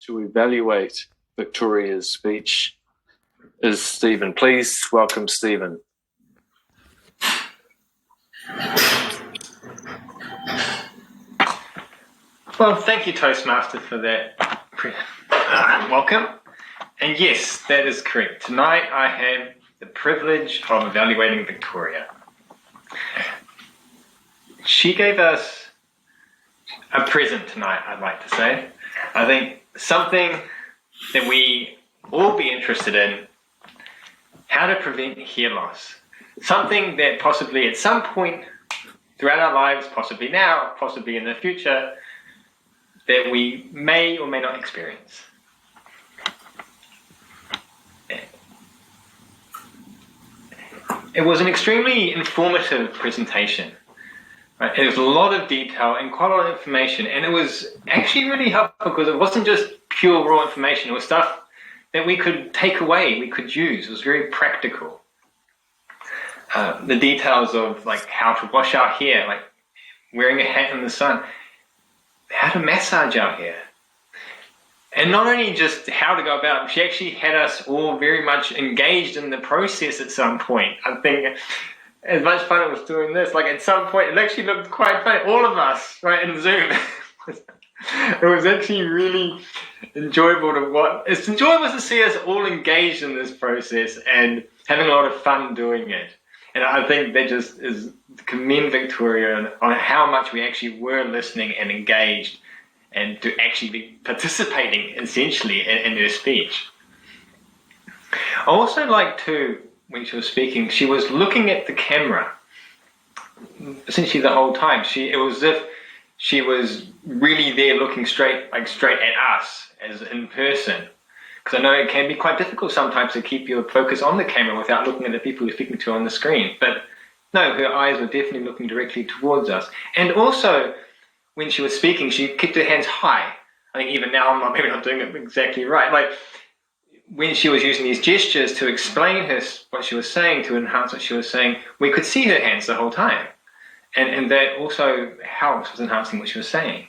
to evaluate Victoria's speech is Stephen. Please welcome Stephen. Well, thank you, Toastmaster, for that welcome. And yes, that is correct. Tonight I have the privilege of evaluating Victoria. She gave us a present tonight, I'd like to say. I think something that we all be interested in, how to prevent hair loss. Something that possibly at some point throughout our lives, possibly now, possibly in the future, that we may or may not experience. It was an extremely informative presentation. Right? It was a lot of detail and quite a lot of information, and it was actually really helpful because it wasn't just pure raw information. It was stuff that we could take away, we could use. It was very practical. The details of like how to wash our hair, like wearing a hat in the sun, how to massage our hair. And not only just how to go about it, she actually had us all very much engaged in the process at some point. I think as much fun it was doing this, like at some point it actually looked quite funny, all of us, right, in Zoom. It was actually really enjoyable it's enjoyable to see us all engaged in this process and having a lot of fun doing it. And I think that just is to commend Victoria on how much we actually were listening and engaged and to actually be participating essentially in her speech. I also liked too, when she was speaking, she was looking at the camera essentially the whole time. It was as if she was really there looking straight at us as in person. Because I know it can be quite difficult sometimes to keep your focus on the camera without looking at the people you're speaking to on the screen. But no, her eyes were definitely looking directly towards us. And also, when she was speaking, she kept her hands high. I think even now I'm maybe not doing it exactly right. Like when she was using these gestures to explain what she was saying, to enhance what she was saying, we could see her hands the whole time. And that also helps with enhancing what she was saying.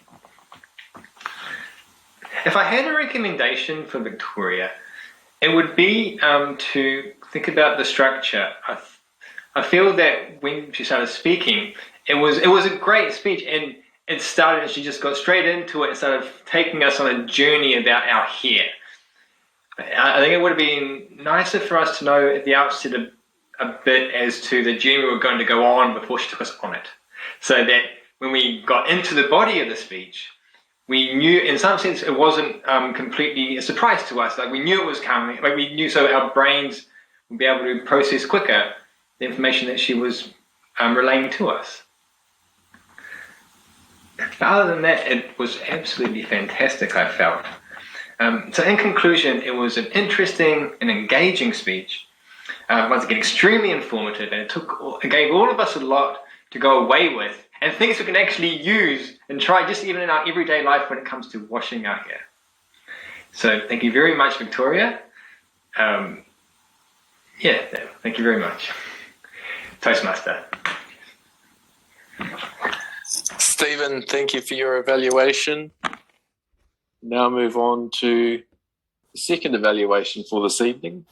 If I had a recommendation for Victoria, it would be to think about the structure. I feel that when she started speaking, it was a great speech, and it started and she just got straight into it instead of taking us on a journey about our hair. I think it would have been nicer for us to know at the outset a bit as to the journey we were going to go on before she took us on it. So that when we got into the body of the speech, we knew, in some sense, it wasn't completely a surprise to us. Like we knew it was coming. Like we knew, so our brains would be able to process quicker the information that she was relaying to us. But other than that, it was absolutely fantastic, I felt. So in conclusion, it was an interesting and engaging speech. Once again, extremely informative, and it gave all of us a lot to go away with, and things we can actually use and try just even in our everyday life when it comes to washing our hair. So thank you very much, Victoria. Thank you very much. Toastmaster. Stephen, thank you for your evaluation. Now move on to the second evaluation for this evening.